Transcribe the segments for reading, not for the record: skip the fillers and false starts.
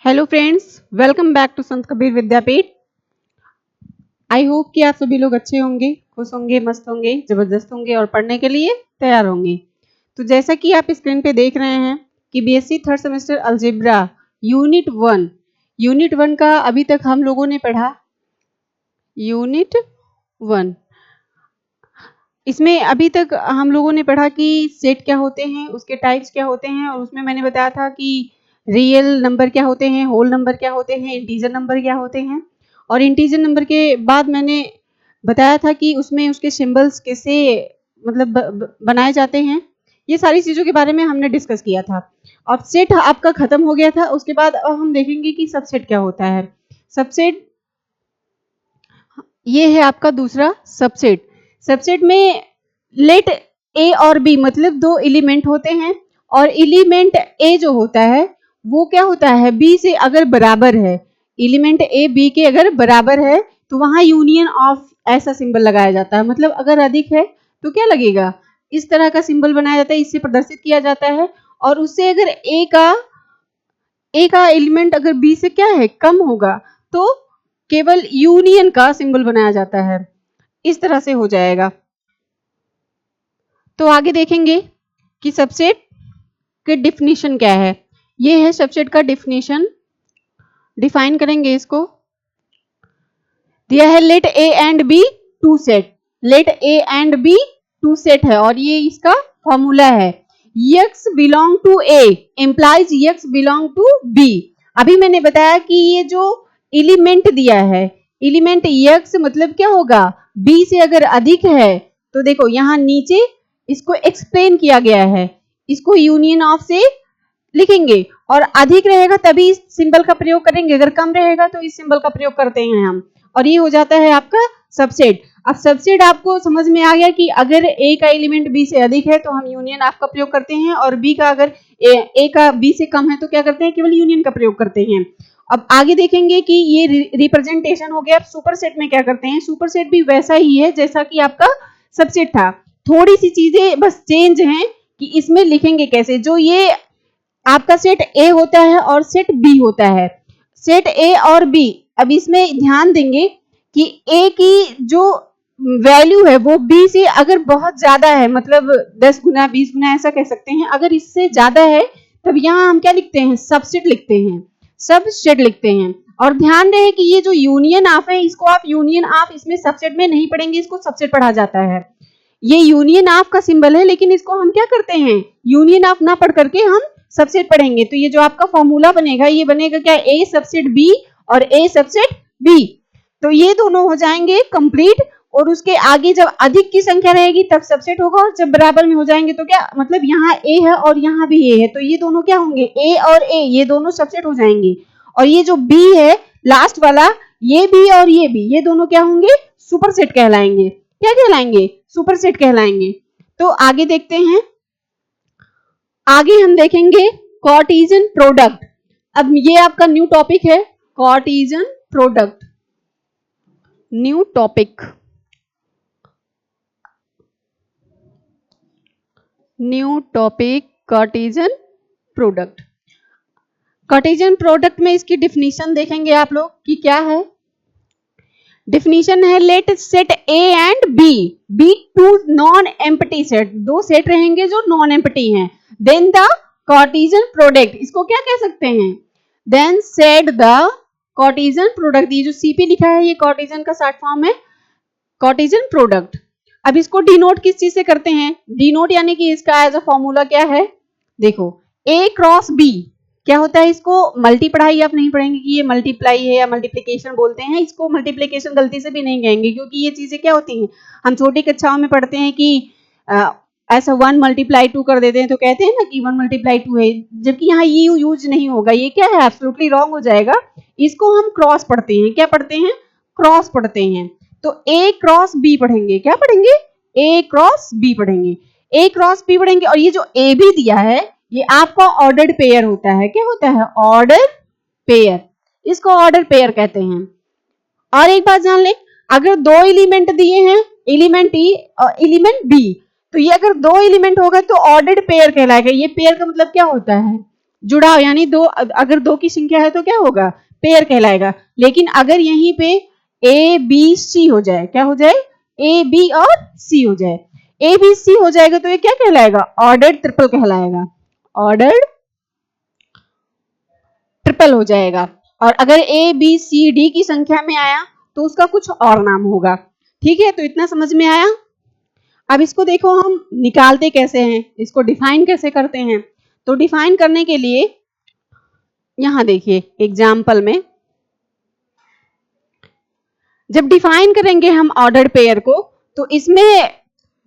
Hello friends, welcome back to Sant Kabir Vidyapeeth. I hope कि आप सभी लोग अच्छे होंगे, खुश होंगे, मस्त होंगे, जबरदस्त होंगे और पढ़ने के लिए तैयार होंगे। तो जैसा कि आप स्क्रीन पे देख रहे हैं कि BSc third semester algebra unit one का अभी तक हम लोगों ने पढ़ा यूनिट वन। इसमें अभी तक हम लोगों ने पढ़ा कि सेट क्या होते हैं, उसके टाइप्स क्या होते हैं, और उसमें मैंने बताया था कि रियल नंबर क्या होते हैं, होल नंबर क्या होते हैं, इंटीजर नंबर क्या होते हैं। और इंटीजर नंबर के बाद मैंने बताया था कि उसमें उसके सिंबल्स कैसे मतलब बनाए जाते हैं। ये सारी चीज़ों के बारे में हमने डिस्कस किया था। और सेट आपका खत्म हो गया था। उसके बाद अब हम देखेंगे कि सबसेट क्या होता है। सबसेट ये है आपका दूसरा सबसेट। सबसेट में लेट ए और बी मतलब दो एलिमेंट होते हैं, और एलिमेंट ए जो होता है वो क्या होता है, बी से अगर बराबर है, एलिमेंट ए बी के अगर बराबर है तो वहां यूनियन ऑफ ऐसा सिंबल लगाया जाता है। मतलब अगर अधिक है तो क्या लगेगा, इस तरह का सिंबल बनाया जाता है, इससे प्रदर्शित किया जाता है। और उससे अगर ए का एलिमेंट अगर बी से क्या है, कम होगा, तो केवल यूनियन का सिंबल बनाया जाता है। इस तरह से हो जाएगा। तो आगे देखेंगे कि सबसेट की डिफिनीशन क्या है। ये है सबसेट का डिफिनीशन, डिफाइन करेंगे इसको। दिया है let A and B two set. Let A and B two set है और ये इसका फॉर्मूला है। x belong to a implies x belong to b। अभी मैंने बताया कि ये जो एलिमेंट दिया है, एलिमेंट x मतलब क्या होगा, b से अगर अधिक है तो देखो यहाँ नीचे इसको एक्सप्लेन किया गया है, इसको यूनियन ऑफ से लिखेंगे। और अधिक रहेगा तभी इस सिंबल का प्रयोग करेंगे, अगर कम रहेगा तो इस सिंबल का प्रयोग करते हैं हम। और ये हो जाता है आपका सबसेट। अब सबसेट आपको समझ में आ गया कि अगर ए का एलिमेंट बी से अधिक है तो हम यूनियन ऑफ का प्रयोग करते हैं, और बी का अगर ए का बी से कम है तो क्या करते हैं, केवल यूनियन का प्रयोग करते हैं। अब आगे देखेंगे कि ये रिप्रेजेंटेशन हो गया। सुपरसेट में क्या करते हैं, सुपरसेट भी वैसा ही है जैसा कि आपका सबसेट था, थोड़ी सी चीजें बस चेंज हैं कि इसमें लिखेंगे कैसे। जो ये आपका सेट ए होता है और सेट बी होता है, सेट ए और बी। अब इसमें ध्यान देंगे कि ए की जो वैल्यू है वो बी से अगर बहुत ज्यादा है, मतलब 10 गुना 20 गुना ऐसा कह सकते हैं, अगर इससे ज्यादा है तब यहाँ हम क्या लिखते हैं, सबसेट लिखते हैं, सबसेट लिखते हैं। और ध्यान रहे कि ये जो यूनियन ऑफ है इसको आप यूनियन ऑफ इसमें सबसेट में नहीं पढ़ेंगे, इसको सबसेट पढ़ा जाता है। ये यूनियन ऑफ का सिंबल है लेकिन इसको हम क्या करते हैं, यूनियन ऑफ ना पढ़ करके हम सबसेट पढ़ेंगे। तो ये जो आपका फॉर्मूला बनेगा ये बनेगा क्या, ए सबसेट बी और ए सबसेट बी। तो ये दोनों हो जाएंगे कंप्लीट। और उसके आगे जब अधिक की संख्या रहेगी तब सबसेट होगा, और जब बराबर में हो जाएंगे तो क्या, मतलब यहाँ ए है और यहाँ भी ए है तो ये दोनों क्या होंगे, ए और ए ये दोनों सबसेट हो जाएंगे। और ये जो बी है लास्ट वाला, ये बी और ये बी, ये दोनों क्या होंगे, सुपरसेट कहलाएंगे। क्या कहलाएंगे, सुपरसेट कहलाएंगे। तो आगे देखते हैं, आगे हम देखेंगे कार्टेशियन प्रोडक्ट। अब ये आपका न्यू टॉपिक है, Cartesian product, new topic, new topic Cartesian product. Cartesian product में इसकी डिफिनीशन देखेंगे आप लोग कि क्या है। डिफिनीशन है let set A and B two non empty set, दो सेट रहेंगे जो नॉन एम्प्टी हैं, देन द कार्टेशियन प्रोडक्ट, इसको क्या कह सकते हैं, then set the Cartesian product. ये जो सीपी लिखा है ये कार्टेशियन का शॉर्ट फॉर्म है, कार्टेशियन प्रोडक्ट। अब इसको डिनोट किस चीज से करते हैं, डिनोट यानी कि इसका एज अ फॉर्मूला क्या है, देखो ए क्रॉस बी क्या होता है, इसको मल्टी पढ़ाई आप नहीं पढ़ेंगे कि ये मल्टीप्लाई है या मल्टीप्लिकेशन बोलते हैं, इसको मल्टीप्लिकेशन गलती से भी नहीं कहेंगे, क्योंकि ये चीजें क्या होती हैं, हम छोटी कक्षाओं में पढ़ते हैं कि ऐसा 1 मल्टीप्लाई 2 कर देते हैं तो कहते हैं ना कि 1 मल्टीप्लाई 2 है, जबकि यहाँ ये यूज नहीं होगा, ये क्या है, एब्सोल्युटली रॉन्ग हो जाएगा। इसको हम क्रॉस पढ़ते हैं, क्या पढ़ते हैं, क्रॉस पढ़ते हैं। तो ए क्रॉस बी पढ़ेंगे, क्या पढ़ेंगे, ए क्रॉस बी पढ़ेंगे, ए क्रॉस बी पढ़ेंगे। और ये जो ए बी दिया है ये आपका ऑर्डर्ड पेयर होता है, क्या होता है, ऑर्डर पेयर, इसको ऑर्डर पेयर कहते हैं। और एक बात जान ले, अगर दो एलिमेंट दिए हैं, एलिमेंट ई और एलिमेंट बी, तो ये अगर दो एलिमेंट होगा तो ऑर्डर्ड पेयर कहलाएगा। ये पेयर का मतलब क्या होता है, जुड़ा हो, यानी दो, अगर दो की संख्या है तो क्या होगा, पेयर कहलाएगा। लेकिन अगर यहीं पे ए बी सी हो जाए, क्या हो जाए, ए बी और सी हो जाए, ए बी सी हो जाएगा तो ये क्या कहलाएगा, ऑर्डर्ड ट्रिपल कहलाएगा, ऑर्डर्ड ट्रिपल हो जाएगा। और अगर ए बी सी डी की संख्या में आया तो उसका कुछ और नाम होगा। ठीक है, तो इतना समझ में आया। अब इसको देखो हम निकालते कैसे हैं, इसको डिफाइन कैसे करते हैं। तो डिफाइन करने के लिए यहां देखिए एग्जाम्पल में, जब डिफाइन करेंगे हम ऑर्डर्ड पेयर को, तो इसमें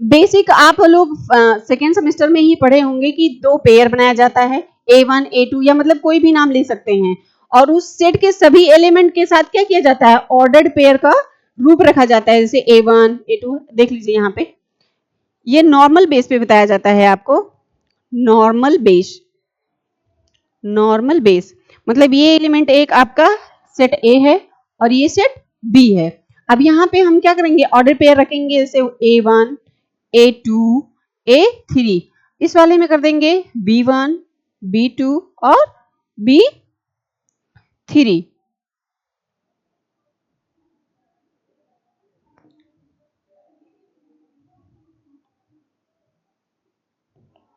बेसिक आप लोग सेकेंड सेमेस्टर में ही पढ़े होंगे कि दो पेयर बनाया जाता है, A1 A2 या मतलब कोई भी नाम ले सकते हैं, और उस सेट के सभी एलिमेंट के साथ क्या किया जाता है, ऑर्डर्ड पेयर का रूप रखा जाता है। जैसे A1 A2 देख लीजिए यहाँ पे, ये नॉर्मल बेस पे बताया जाता है आपको, नॉर्मल बेस, नॉर्मल बेस मतलब ये एलिमेंट एक आपका सेट ए है और ये सेट बी है। अब यहाँ पे हम क्या करेंगे, ऑर्डर पेयर रखेंगे, जैसे A1 A2 A3, इस वाले में कर देंगे B1 B2 और B3।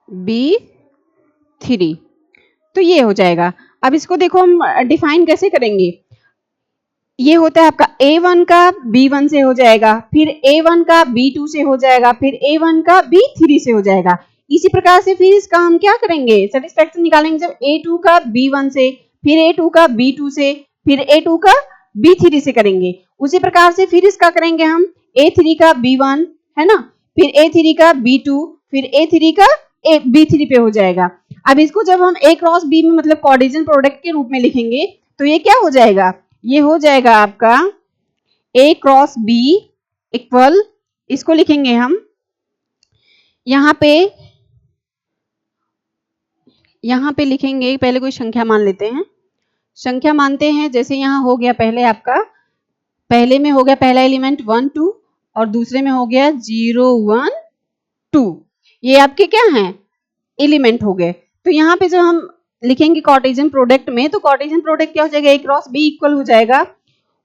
B3 तो ये हो जाएगा। अब इसको देखो हम डिफाइन कैसे करेंगे, ये होता है आपका A1 का B1 से हो जाएगा, फिर A1 का B2 से हो जाएगा, फिर A1 का B3 से हो जाएगा। इसी प्रकार से फिर इसका हम क्या करेंगे, सेटिस्फैक्शन निकालेंगे, जब A2 का B1 से, फिर A2 का B2 से, फिर A2 का B3 से करेंगे। उसी प्रकार से फिर इसका करेंगे हम A3 का B1 है ना, फिर A3 का B2, फिर A3 का B3 पे हो जाएगा। अब इसको जब हम A क्रॉस B में मतलब कार्टेशियन प्रोडक्ट के रूप में लिखेंगे तो ये क्या हो जाएगा, ये हो जाएगा आपका A क्रॉस B इक्वल, इसको लिखेंगे हम यहाँ पे लिखेंगे, पहले कोई संख्या मान लेते हैं, संख्या मानते हैं, जैसे यहाँ हो गया पहले आपका, पहले में हो गया पहला एलिमेंट 1 2 और दूसरे में हो गया 0 1 2, ये आपके क्या हैं, एलिमेंट हो गए। तो यहाँ पे जब हम लिखेंगे कार्टेशियन प्रोडक्ट में, तो कार्टेशियन प्रोडक्ट क्या हो जाएगा, A क्रॉस B इक्वल हो जाएगा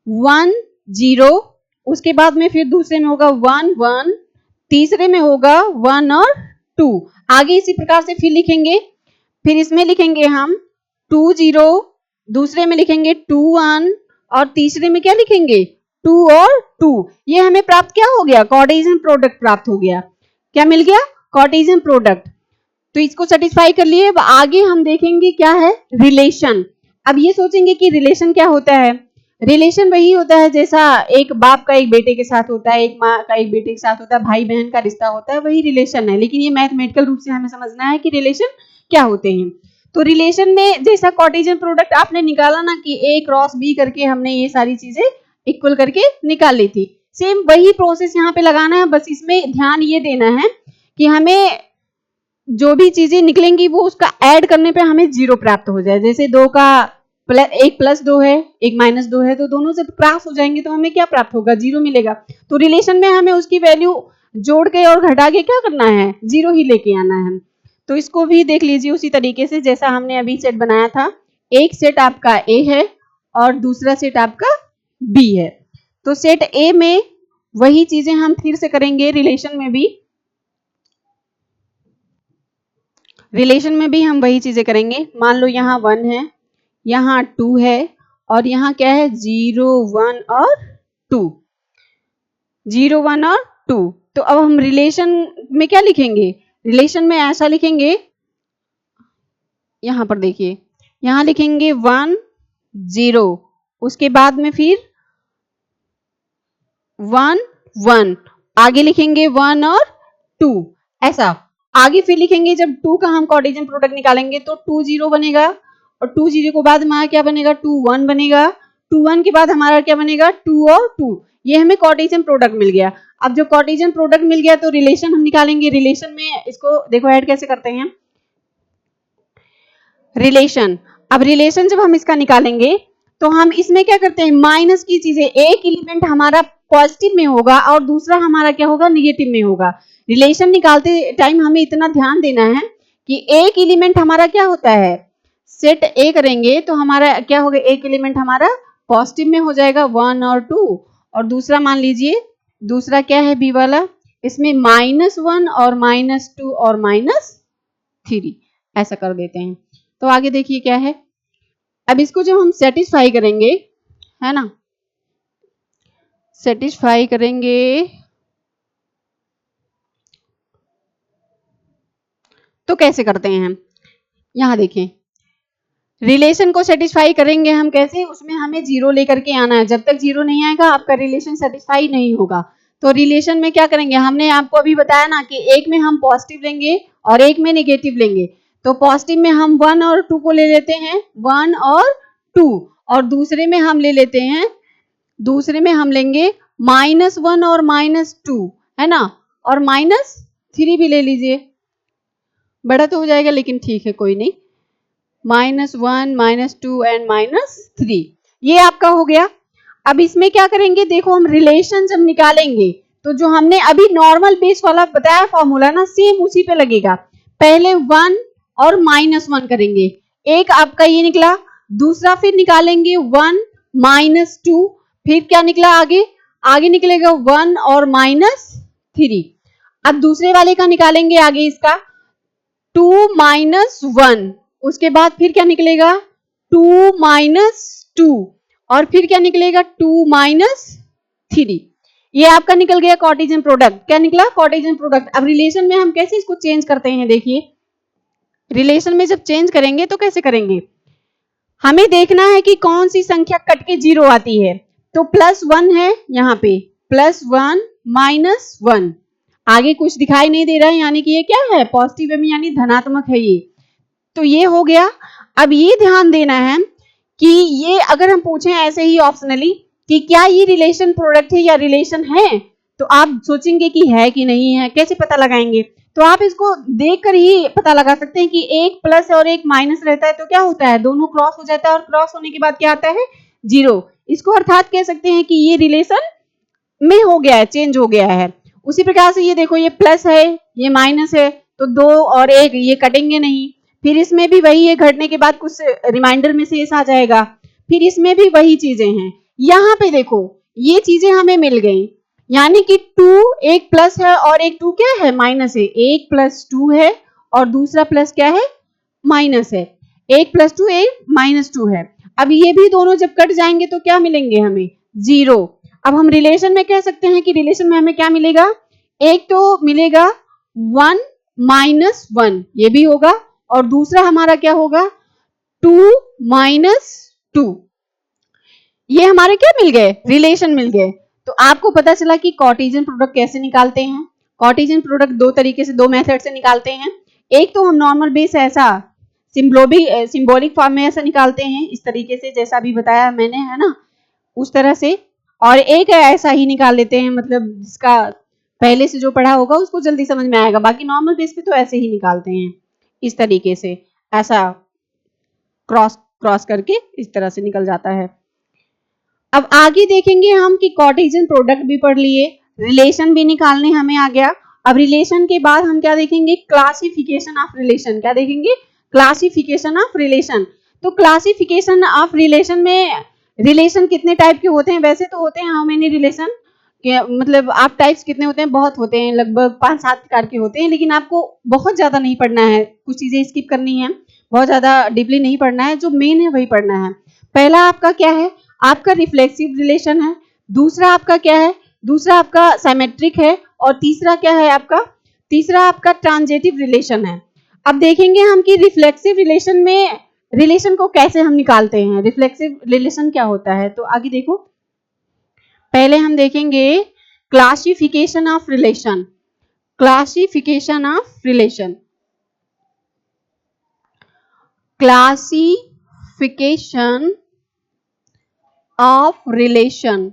1 0, उसके बाद में फिर दूसरे में होगा 1 1, तीसरे में होगा 1 और 2, आगे इसी प्रकार से फिर लिखेंगे, फिर इसमें लिखेंगे हम 2 0, दूसरे में लिखेंगे 2 1 और तीसरे में क्या लिखेंगे 2 और 2। ये हमें प्राप्त क्या हो गया, कार्टेशियन प्रोडक्ट प्राप्त हो गया, क्या मिल गया, कार्टेशियन प्रोडक्ट। तो इसको सेटिस्फाई कर लिए। अब आगे हम देखेंगे क्या है, रिलेशन। अब ये सोचेंगे कि रिलेशन क्या होता है, रिलेशन वही होता है जैसा एक बाप का एक बेटे के साथ होता है, एक माँ का एक बेटे के साथ होता है, भाई बहन का रिश्ता होता है, वही रिलेशन है। लेकिन ये मैथमेटिकल रूप से हमें समझना है कि रिलेशन क्या होते हैं। तो रिलेशन में जैसा कार्टेशियन प्रोडक्ट आपने निकाला ना कि A क्रॉस B करके हमने ये सारी चीजें इक्वल करके निकाल ली थी, सेम वही प्रोसेस यहाँ पे लगाना है। बस इसमें ध्यान ये देना है कि हमें जो भी चीजें निकलेंगी वो उसका ऐड करने पे हमें 0 प्राप्त हो जाए। जैसे 2 का एक प्लस 2 है, एक माइनस 2 है, तो दोनों से क्रॉस हो जाएंगे तो हमें क्या प्राप्त होगा, 0 मिलेगा। तो रिलेशन में हमें उसकी वैल्यू जोड़ के और घटा के क्या करना है, 0 ही लेके आना है। तो इसको भी देख लीजिए उसी तरीके से जैसा हमने अभी सेट बनाया था, एक सेट आपका A है और दूसरा सेट आपका B है। तो सेट A में वही चीजें हम फिर से करेंगे, रिलेशन में भी हम वही चीजें करेंगे। मान लो यहाँ 1 है, यहाँ 2 है और यहाँ क्या है 0 1 और 2, 0 1 और 2। तो अब हम रिलेशन में क्या लिखेंगे, रिलेशन में ऐसा लिखेंगे, यहाँ पर देखिए, यहाँ लिखेंगे 1 0, उसके बाद में फिर 1 1, आगे लिखेंगे 1 और 2, ऐसा आगे फिर लिखेंगे। जब 2 का हम कार्टेशियन प्रोडक्ट निकालेंगे तो 2 0 बनेगा और 2 0 के बाद हमारा क्या बनेगा 2 1 बनेगा, 2 1 के बाद हमारा क्या बनेगा 2 और 2। ये हमें कार्टेशियन प्रोडक्ट मिल गया। अब जब कार्टेशियन प्रोडक्ट मिल गया तो रिलेशन हम निकालेंगे। रिलेशन में इसको देखो ऐड कैसे करते हैं, रिलेशन। अब रिलेशन जब हम इसका निकालेंगे तो हम इसमें क्या करते हैं, माइनस की चीजें, एक एलिमेंट हमारा पॉजिटिव में होगा और दूसरा हमारा क्या होगा, निगेटिव में होगा। रिलेशन निकालते टाइम हमें इतना ध्यान देना है कि एक एलिमेंट हमारा क्या होता है, सेट ए करेंगे तो हमारा क्या होगा, एक एलिमेंट हमारा पॉजिटिव में हो जाएगा 1 और 2, और दूसरा मान लीजिए, दूसरा क्या है बी वाला, इसमें -1 और -2 और -3 ऐसा कर देते हैं। तो आगे देखिए क्या है, अब इसको जब हम सेटिस्फाई करेंगे, है ना, सेटिस्फाई करेंगे तो कैसे करते हैं हम, यहां देखें, रिलेशन को सेटिस्फाई करेंगे हम कैसे, उसमें हमें 0 लेकर के आना है। जब तक 0 नहीं आएगा आपका रिलेशन सेटिस्फाई नहीं होगा। तो रिलेशन में क्या करेंगे, हमने आपको अभी बताया ना कि एक में हम पॉजिटिव लेंगे और एक में नेगेटिव लेंगे। तो पॉजिटिव में हम 1 और 2 को ले लेते हैं, 1 और 2, और दूसरे में हम ले लेते हैं, दूसरे में हम लेंगे -1 और -2, है ना, और -3 भी ले लीजिए, बड़ा तो हो जाएगा लेकिन ठीक है कोई नहीं, -1 -2 एंड -3, ये आपका हो गया। अब इसमें क्या करेंगे, देखो हम रिलेशन जब निकालेंगे तो जो हमने अभी नॉर्मल बेस वाला बताया फॉर्मूला ना, सेम उसी पे लगेगा। पहले 1 और -1 करेंगे, एक आपका ये निकला, दूसरा फिर निकालेंगे 1 -2, फिर क्या निकला आगे, आगे निकलेगा 1 और -3। अब दूसरे वाले का निकालेंगे आगे इसका 2 -1, उसके बाद फिर क्या निकलेगा 2 -2, और फिर क्या निकलेगा 2 -3। ये आपका निकल गया कार्टेशियन प्रोडक्ट, क्या निकला कार्टेशियन प्रोडक्ट। अब रिलेशन में हम कैसे इसको चेंज करते हैं, देखिए रिलेशन में जब चेंज करेंगे तो कैसे करेंगे, हमें देखना है कि कौन सी संख्या कट के 0 आती है। तो +1 है यहाँ पे, +1 -1, आगे कुछ दिखाई नहीं दे रहा है, यानी कि ये क्या है पॉजिटिव में, यानी धनात्मक है ये, तो ये हो गया। अब ये ध्यान देना है कि ये अगर हम पूछें ऐसे ही ऑप्शनली कि क्या ये रिलेशन प्रोडक्ट है या रिलेशन है, तो आप सोचेंगे कि है कि नहीं है, कैसे पता लगाएंगे, तो आप इसको देखकर ही पता लगा सकते हैं कि एक प्लस और एक माइनस रहता है तो क्या होता है, दोनों क्रॉस हो जाता है, और क्रॉस होने के बाद क्या आता है 0। इसको अर्थात कह सकते हैं कि ये रिलेशन में हो गया है, चेंज हो गया है। उसी प्रकार से ये देखो, ये प्लस है ये माइनस है, तो 2 और 1 ये कटेंगे नहीं, फिर इसमें भी वही है, घटने के बाद कुछ रिमाइंडर में शेष आ जाएगा, फिर इसमें भी वही चीजें हैं। यहाँ पे देखो ये चीजें हमें मिल गई, यानी कि 2 एक प्लस है और एक 2 क्या है माइनस है, 1 + 2 है और दूसरा प्लस क्या है माइनस है, 1 + 2 1 -2 है। अब ये भी दोनों जब कट जाएंगे तो क्या मिलेंगे हमें 0। अब हम रिलेशन में कह सकते हैं कि रिलेशन में हमें क्या मिलेगा, एक तो मिलेगा 1 -1 ये भी होगा, और दूसरा हमारा क्या होगा 2 -2, ये हमारे क्या मिल गए रिलेशन मिल गए। तो आपको पता चला कि कार्टेशियन प्रोडक्ट कैसे निकालते हैं। कार्टेशियन प्रोडक्ट दो तरीके से, दो मेथड से निकालते हैं। एक तो हम नॉर्मल बेस ऐसा सिंबॉलिक फॉर्म में ऐसा निकालते हैं, इस तरीके से जैसा अभी बताया मैंने, है ना, उस तरह से, और एक ऐसा ही निकाल लेते हैं, मतलब जिसका पहले से जो पढ़ा होगा उसको जल्दी समझ में आएगा। बाकी नॉर्मल बेस पे तो ऐसे ही निकालते हैं, इस तरीके से, ऐसा क्रॉस क्रॉस करके इस तरह से निकल जाता है। अब आगे देखेंगे हम कि कार्टेशियन प्रोडक्ट भी पढ़ लिए, रिलेशन भी निकालने हमें आ गया। अब रिलेशन के बाद हम क्या देखेंगे, क्लासिफिकेशन ऑफ रिलेशन। क्या देखेंगे, क्लासिफिकेशन ऑफ रिलेशन। तो क्लासिफिकेशन ऑफ रिलेशन में रिलेशन कितने टाइप के होते हैं, वैसे तो होते हैं हाउ मेनी रिलेशन, मतलब आप टाइप्स कितने होते हैं, बहुत होते हैं, लगभग 5-7 प्रकार के होते हैं, लेकिन आपको बहुत ज्यादा नहीं पढ़ना है, कुछ चीजें स्किप करनी है, बहुत ज्यादा डीपली नहीं पढ़ना है, जो मेन है वही पढ़ना है। पहला आपका क्या है, आपका रिफ्लेक्सिव रिलेशन है। दूसरा आपका क्या है, दूसरा आपका सिमेट्रिक है, और तीसरा क्या है आपका, तीसरा आपका ट्रांजिटिव रिलेशन है। अब देखेंगे हम कि रिफ्लेक्सिव रिलेशन में रिलेशन को कैसे हम निकालते हैं, रिफ्लेक्सिव रिलेशन क्या होता है। तो आगे देखो, पहले हम देखेंगे classification of relation. Classification of relation, classification of relation,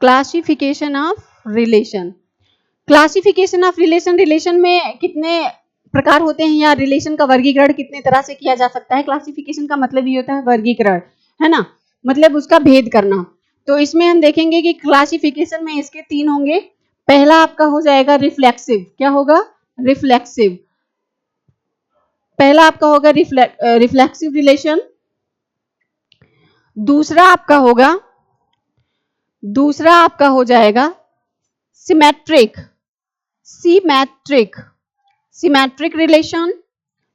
classification of relation. Classification of relation, relation में कितने प्रकार होते हैं या रिलेशन का वर्गीकरण कितने तरह से किया जा सकता है। क्लासिफिकेशन का मतलब ये होता है वर्गीकरण, है ना, मतलब उसका भेद करना। तो इसमें हम देखेंगे कि क्लासिफिकेशन में इसके 3 होंगे। पहला आपका हो जाएगा रिफ्लेक्सिव, क्या होगा रिफ्लेक्सिव। पहला आपका होगा रिफ्लेक्सिव रिलेशन, दूसरा आपका हो जाएगा सिमेट्रिक रिलेशन।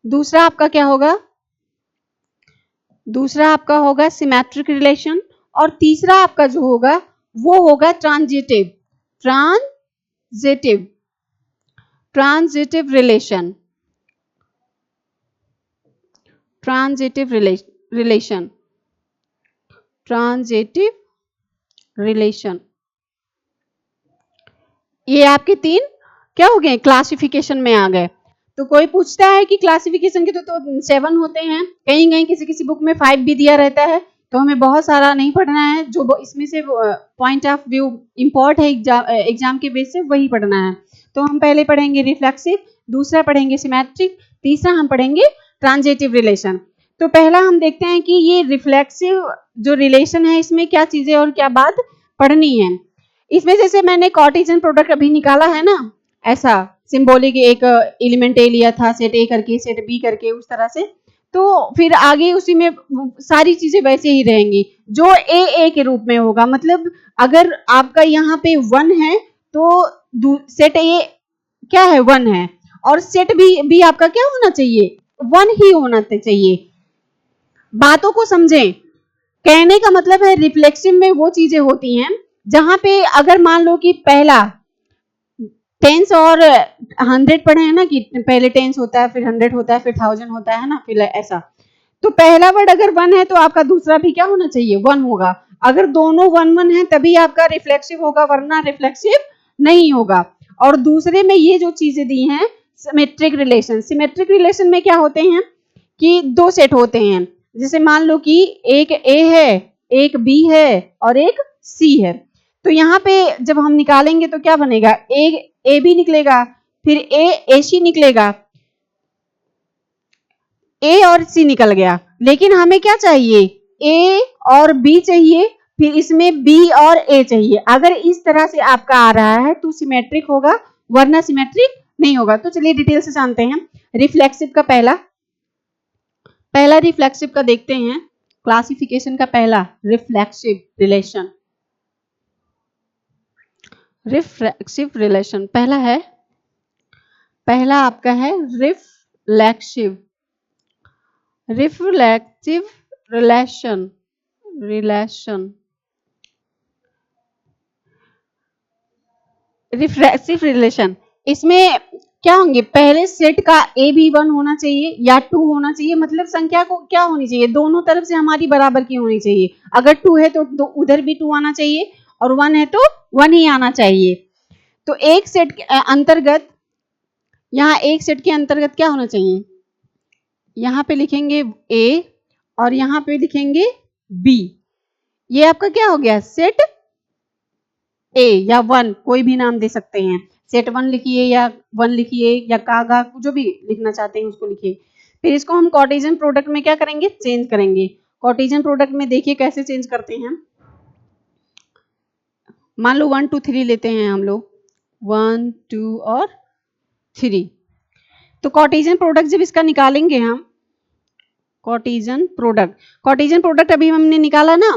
दूसरा आपका क्या होगा? दूसरा आपका होगा सिमेट्रिक रिलेशन। और तीसरा आपका जो होगा वो होगा ट्रांजिटिव रिलेशन। ये आपके 3 क्या हो गए? क्लासिफिकेशन में आ गए। तो कोई पूछता है कि क्लासिफिकेशन के तो 7 होते हैं, कहीं किसी बुक में 5 भी दिया रहता है, तो हमें बहुत सारा नहीं पढ़ना है। जो इसमें से पॉइंट ऑफ व्यू इम्पोर्ट है एग्जाम के बेस से वही पढ़ना है। तो हम पहले पढ़ेंगे रिफ्लेक्सिव, दूसरा पढ़ेंगे सिमेट्रिक, तीसरा हम पढ़ेंगे ट्रांजिटिव रिलेशन। तो पहला हम देखते हैं कि ये रिफ्लेक्सिव जो रिलेशन है इसमें क्या चीजें और क्या बात पढ़नी है। इसमें जैसे मैंने कार्टेशियन प्रोडक्ट अभी निकाला है ना, ऐसा सिंबॉलिक एक एलिमेंट ए लिया था, सेट ए करके सेट बी करके उस तरह से, तो फिर आगे उसी में सारी चीजें वैसे ही रहेंगी जो ए के रूप में होगा। मतलब अगर आपका यहाँ पे 1 है तो सेट ए क्या है? 1 है, और सेट बी आपका क्या होना चाहिए? 1 ही होना चाहिए। बातों को समझें, कहने का मतलब है रिफ्लेक्सिव में वो चीजें होती हैं जहां पे अगर मान लो कि पहला टेंस और 100 पढ़े हैं ना, कि पहले टेंस होता है, फिर 100 होता है, फिर 1000 होता है ना, फिर ऐसा। तो पहला वर्ड अगर 1 है तो आपका दूसरा भी क्या होना चाहिए? 1 होगा। अगर दोनों 1 है तभी आपका रिफ्लेक्सिव होगा, वरना रिफ्लेक्सिव नहीं होगा। और दूसरे में ये जो चीजें दी हैं सिमेट्रिक रिलेशन में क्या होते हैं कि 2 सेट होते हैं। जैसे मान लो कि एक ए है, एक बी है और एक सी है। तो यहाँ पे जब हम निकालेंगे तो क्या बनेगा? ए बी निकलेगा, फिर ए सी निकलेगा, ए और सी निकल गया। लेकिन हमें क्या चाहिए? ए और बी चाहिए, फिर इसमें बी और ए चाहिए। अगर इस तरह से आपका आ रहा है तो सिमेट्रिक होगा, वरना सिमेट्रिक नहीं होगा। तो चलिए डिटेल से जानते हैं। रिफ्लेक्सिव का पहला रिफ्लेक्सिव का देखते हैं। क्लासिफिकेशन का पहला रिफ्लेक्सिव रिलेशन पहला आपका है रिफ्लेक्सिव रिलेशन। इसमें क्या होंगे? पहले सेट का ए भी 1 होना चाहिए या 2 होना चाहिए। मतलब संख्या को क्या होनी चाहिए? दोनों तरफ से हमारी बराबर की होनी चाहिए। अगर 2 है तो उधर भी 2 आना चाहिए, और 1 है तो 1 ही आना चाहिए। तो एक सेट के अंतर्गत, यहाँ एक सेट के अंतर्गत क्या होना चाहिए? यहाँ पे लिखेंगे ए और यहाँ पे लिखेंगे बी। ये आपका क्या हो गया? सेट ए या 1, कोई भी नाम दे सकते हैं। सेट 1 लिखिए या 1 लिखिए या कागा, जो भी लिखना चाहते हैं उसको लिखिए। फिर इसको हम कार्टेशियन प्रोडक्ट में क्या करेंगे? चेंज करेंगे। कार्टेशियन प्रोडक्ट में देखिए कैसे चेंज करते हैं। मान लो 1 2 3 लेते हैं हम लोग, 1 2 और 3। तो कार्टेशियन प्रोडक्ट जब इसका निकालेंगे हम, कार्टेशियन प्रोडक्ट अभी हमने निकाला ना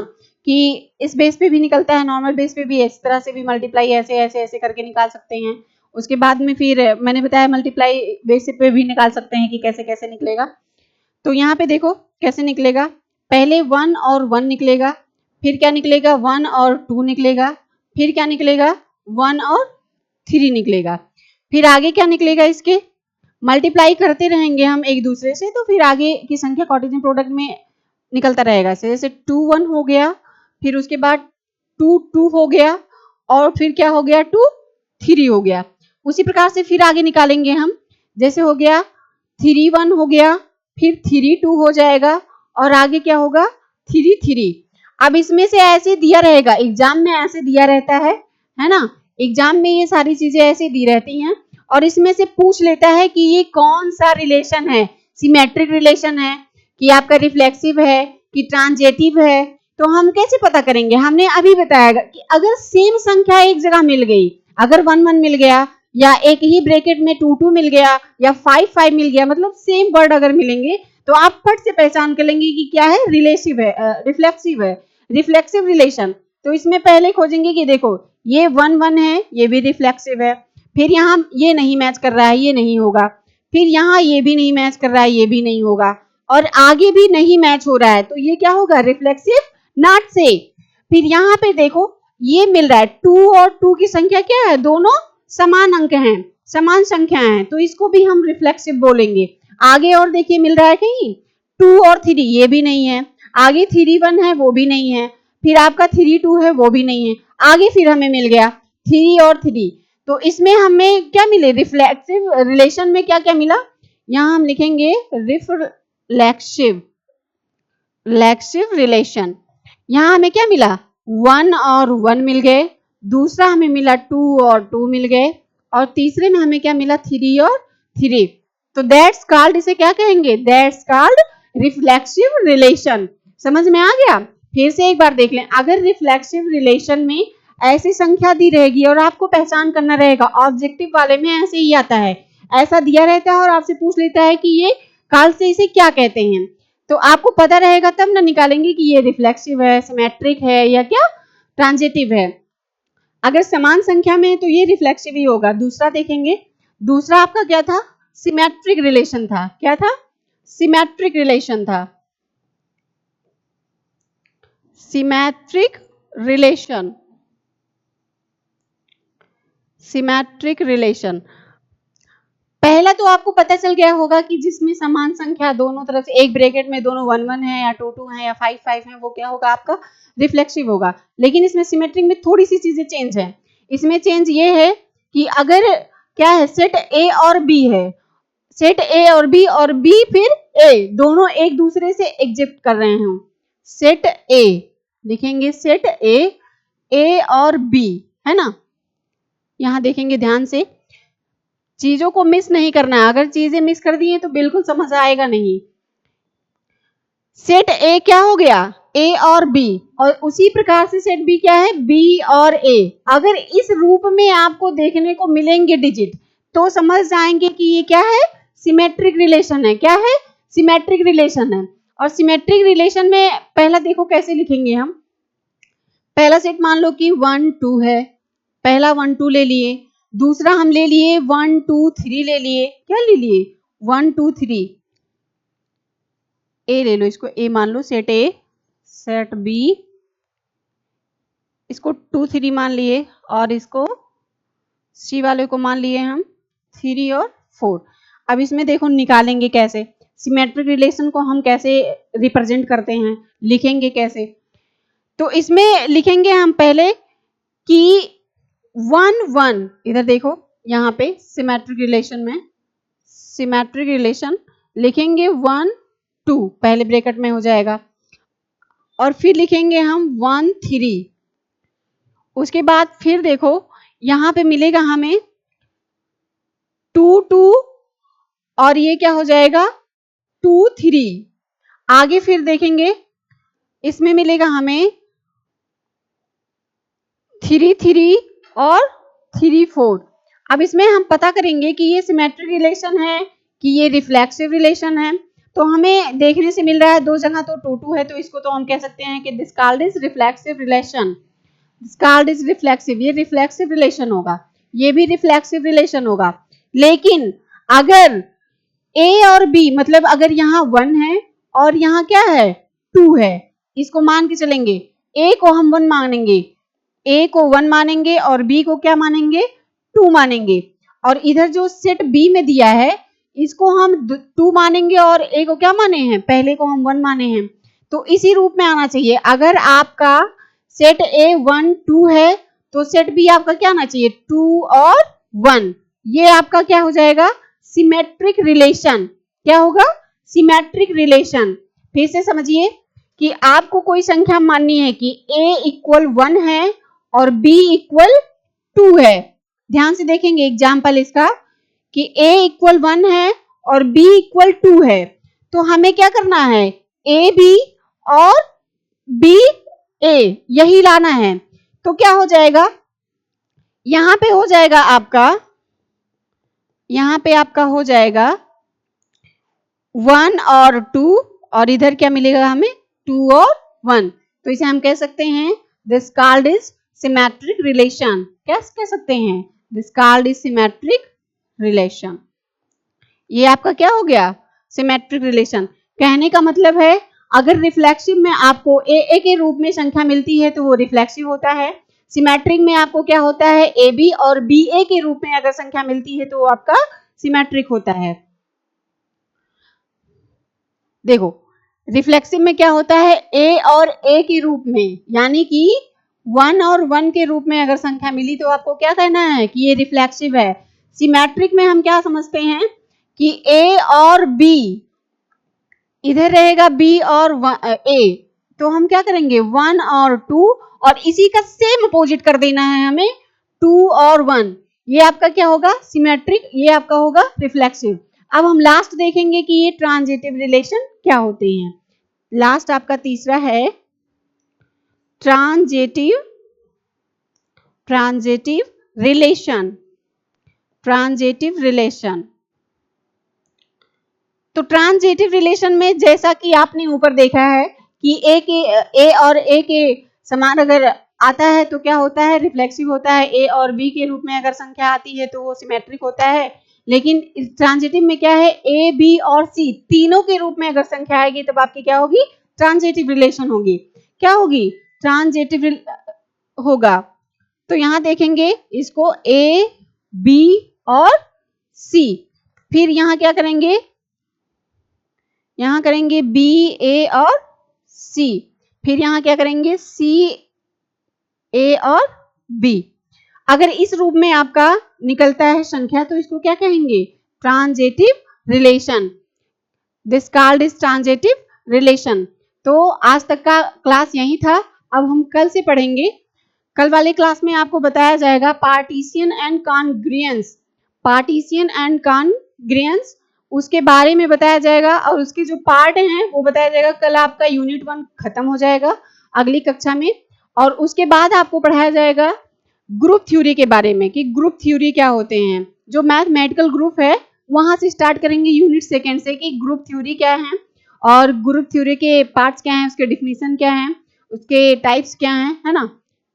कि इस बेस पे भी निकलता है, नॉर्मल बेस पे भी, इस तरह से भी मल्टीप्लाई ऐसे ऐसे ऐसे करके निकाल सकते हैं। उसके बाद में फिर मैंने बताया मल्टीप्लाई बेस पे भी निकाल सकते हैं कि कैसे कैसे निकलेगा। तो यहाँ पे देखो कैसे निकलेगा। पहले 1 और 1 निकलेगा, फिर क्या निकलेगा? 1 और 2 निकलेगा, फिर क्या निकलेगा? 1 और 3 निकलेगा। फिर आगे क्या निकलेगा? इसके मल्टीप्लाई करते रहेंगे हम एक दूसरे से, तो फिर आगे की संख्या कार्टेशियन प्रोडक्ट में निकलता रहेगा। जैसे 2 1 हो गया, फिर उसके बाद 2 2 हो गया, और फिर क्या हो गया? 2 3 हो गया। उसी प्रकार से फिर आगे निकालेंगे हम। जैसे हो गया 3 1 हो गया, फिर 3 2 हो जाएगा, और आगे क्या होगा? 3 3। अब इसमें से ऐसे दिया रहेगा, एग्जाम में ऐसे दिया रहता है ना, एग्जाम में ये सारी चीजें ऐसे दी रहती हैं, और इसमें से पूछ लेता है कि ये कौन सा रिलेशन है, सिमेट्रिक रिलेशन है कि आपका रिफ्लेक्सिव है कि ट्रांजिटिव है। तो हम कैसे पता करेंगे? हमने अभी बताया कि अगर सेम संख्या एक जगह मिल गई, अगर 1 1 मिल गया या एक ही ब्रैकेट में 2 2 मिल गया या 5 5 मिल गया, मतलब सेम वर्ड अगर मिलेंगे तो आप फट से पहचान कर लेंगे कि क्या है, रिलेटिव है, रिफ्लेक्सिव है, रिफ्लेक्सिव रिलेशन। तो इसमें पहले खोजेंगे कि देखो ये 1 1 है, ये भी रिफ्लेक्सिव है, फिर यहाँ ये नहीं मैच कर रहा है, ये नहीं होगा, फिर यहाँ ये भी नहीं मैच कर रहा है, ये भी नहीं होगा, और आगे भी नहीं मैच हो रहा है, तो ये क्या होगा, रिफ्लेक्सिव नॉट से। फिर यहाँ पे देखो ये मिल रहा है 2 और 2 की संख्या क्या है, दोनों समान अंक हैं, समान संख्या हैं, तो इसको भी हम रिफ्लेक्सिव बोलेंगे। आगे और देखिए मिल रहा है कहीं 2 और 3, ये भी नहीं है, आगे 3 1 है, वो भी नहीं है, फिर आपका 3 2 है, वो भी नहीं है, आगे फिर हमें मिल गया 3 और 3, तो इसमें हमें क्या मिले, रिफ्लेक्सिव रिलेशन में क्या क्या मिला, यहाँ हम लिखेंगे रिफ्लेक्सिव रिलेशन। यहाँ हमें क्या मिला, 1 और 1 मिल गए, दूसरा हमें मिला 2 और 2 मिल गए, और तीसरे में हमें क्या मिला, 3 और 3। तो दैट्स कॉल्ड, इसे क्या कहेंगे, दैट्स कॉल्ड रिफ्लेक्सिव रिलेशन। समझ में आ गया। फिर से एक बार देख लें, अगर रिफ्लेक्सिव रिलेशन में ऐसी संख्या दी रहेगी और आपको पहचान करना रहेगा, ऑब्जेक्टिव वाले में ऐसे ही आता है, ऐसा दिया रहता है और आपसे पूछ लेता है कि ये काल से इसे क्या कहते हैं, तो आपको पता रहेगा तब ना निकालेंगे कि ये रिफ्लेक्सिव है, सिमेट्रिक है, या क्या ट्रांजिटिव है। अगर समान संख्या में है तो ये रिफ्लेक्सिव ही होगा। दूसरा देखेंगे, दूसरा आपका क्या था, सिमेट्रिक रिलेशन था। क्या था, सिमेट्रिक रिलेशन था, सिमेट्रिक रिलेशन, सिमेट्रिक रिलेशन। पहला तो आपको पता चल गया होगा कि जिसमें समान संख्या दोनों तरफ से, एक ब्रैकेट में दोनों 1 1 है या 2 2 है या 5 5 है, वो क्या होगा, आपका रिफ्लेक्सिव होगा। लेकिन इसमें सिमेट्रिक में थोड़ी सी चीजें चेंज है। इसमें चेंज ये है कि अगर क्या है, सेट ए और बी है, सेट ए और बी फिर ए, दोनों एक दूसरे से एग्जिस्ट कर रहे हैं, सेट ए लिखेंगे, सेट ए और बी है ना। यहां देखेंगे ध्यान से, चीजों को मिस नहीं करना है, अगर चीजें मिस कर दी हैं तो बिल्कुल समझ आएगा नहीं। सेट ए क्या हो गया, ए और बी, और उसी प्रकार से सेट बी क्या है, बी और ए। अगर इस रूप में आपको देखने को मिलेंगे डिजिट, तो समझ जाएंगे कि ये क्या है, सिमेट्रिक रिलेशन है। क्या है, सिमेट्रिक रिलेशन है। और सिमेट्रिक रिलेशन में पहला देखो कैसे लिखेंगे हम, पहला सेट मान लो कि 1 2 है, पहला 1 2 ले लिए, दूसरा हम ले लिए 1 2 3 ले लिए, क्या ले लिए 1 2 3, ए ले लो, इसको ए मान लो, सेट ए, सेट बी, इसको 2 3 मान लिए, और इसको सी वाले को मान लिए हम 3 और 4। अब इसमें देखो निकालेंगे कैसे, सिमेट्रिक रिलेशन को हम कैसे रिप्रेजेंट करते हैं, लिखेंगे कैसे। तो इसमें लिखेंगे हम पहले कि 1 1, इधर देखो यहाँ पे सिमेट्रिक रिलेशन में, सिमेट्रिक रिलेशन लिखेंगे 1 2, पहले ब्रैकेट में हो जाएगा, और फिर लिखेंगे हम 1 3, उसके बाद फिर देखो यहाँ पे मिलेगा हमें 2 2, और ये क्या हो जाएगा 2 3, आगे फिर देखेंगे इसमें मिलेगा हमें 3 3 और 3 4। अब इसमें हम पता करेंगे कि ये सिमेट्रिक रिलेशन है कि ये रिफ्लेक्सिव रिलेशन है। तो हमें देखने से मिल रहा है दो जगह तो 2 2 है, तो इसको तो हम कह सकते हैं कि this called is reflexive relation, this called is reflexive, ये रिफ्लेक्सिव रिलेशन होगा, ये भी रिफ्लेक्सिव रिलेशन होगा। लेकिन अगर ए और बी, मतलब अगर यहाँ 1 है और यहाँ क्या है 2 है, इसको मान के चलेंगे, ए को हम 1 मानेंगे, ए को 1 मानेंगे और बी को क्या मानेंगे 2 मानेंगे, और इधर जो सेट बी में दिया है इसको हम 2 मानेंगे और ए को क्या माने हैं, पहले को हम 1 माने हैं। तो इसी रूप में आना चाहिए। अगर आपका सेट ए 1 2 है तो सेट बी आपका क्या आना चाहिए 2 और 1, ये आपका क्या हो जाएगा सिमेट्रिक रिलेशन। क्या होगा सिमेट्रिक रिलेशन। फिर से समझिए कि आपको कोई संख्या माननी है कि a इक्वल 1 है और b इक्वल 2 है। ध्यान से देखेंगे एग्जाम्पल इसका कि a इक्वल 1 है और b इक्वल 2 है, तो हमें क्या करना है a b और b a यही लाना है। तो क्या हो जाएगा, यहां पे हो जाएगा आपका यहाँ पे आपका हो जाएगा 1 और 2 और इधर क्या मिलेगा हमें 2 और 1। तो इसे हम कह सकते हैं this called is symmetric relation. क्या कह सकते हैं? This called is symmetric relation. ये आपका क्या हो गया? Symmetric relation. कहने का मतलब है अगर रिफ्लेक्सिव में आपको ए के रूप में संख्या मिलती है तो वो रिफ्लेक्सिव होता है। सिमेट्रिक में आपको क्या होता है? ए बी और बी ए के रूप में अगर संख्या मिलती है तो वो आपका सिमेट्रिक होता है। देखो रिफ्लेक्सिव में क्या होता है? ए और ए के रूप में, यानी कि 1 और 1 के रूप में अगर संख्या मिली तो आपको क्या कहना है कि ये रिफ्लेक्सिव है। सिमेट्रिक में हम क्या समझते हैं कि ए और बी, इधर रहेगा बी और ए, तो हम क्या करेंगे 1 और 2 और इसी का सेम अपोजिट कर देना है हमें 2 और 1। ये आपका क्या होगा? सिमेट्रिक। ये आपका होगा रिफ्लेक्सिव। अब हम लास्ट देखेंगे कि ये ट्रांजिटिव रिलेशन क्या होते हैं। लास्ट आपका तीसरा है ट्रांजिटिव रिलेशन। ट्रांजिटिव रिलेशन, तो ट्रांजिटिव रिलेशन में जैसा कि आपने ऊपर देखा है कि ए और ए के समान अगर आता है तो क्या होता है? रिफ्लेक्सिव होता है। ए और बी के रूप में अगर संख्या आती है तो वो सिमेट्रिक होता है। लेकिन ट्रांजिटिव में क्या है? ए बी और सी तीनों के रूप में अगर संख्या आएगी तब आपकी क्या होगी? ट्रांजिटिव रिलेशन होगी। क्या होगी? ट्रांजिटिव होगा। तो यहां देखेंगे इसको ए बी और सी, फिर यहां क्या करेंगे? यहां करेंगे बी ए और सी, फिर यहां क्या करेंगे? सी ए और बी। अगर इस रूप में आपका निकलता है संख्या तो इसको क्या कहेंगे? Transitive relation. This called is transitive relation. तो आज तक का क्लास यही था। अब हम कल से पढ़ेंगे। कल वाले क्लास में आपको बताया जाएगा partition and congruence. Partition and congruence उसके बारे में बताया जाएगा और उसके जो पार्ट हैं वो बताया जाएगा। कल आपका यूनिट 1 खत्म हो जाएगा अगली कक्षा में, और उसके बाद आपको पढ़ाया जाएगा ग्रुप थ्योरी के बारे में कि ग्रुप थ्योरी क्या होते हैं। जो मैथमेटिकल ग्रुप है वहां से स्टार्ट करेंगे यूनिट 2 से कि ग्रुप थ्योरी क्या है और ग्रुप थ्योरी के पार्ट्स क्या हैं, उसके डिफिनीशन क्या है, उसके टाइप्स क्या हैं, है ना।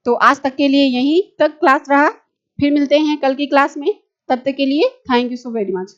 तो आज तक के लिए यही तक क्लास रहा। फिर मिलते हैं कल की क्लास में। तब तक के लिए thank you so very much.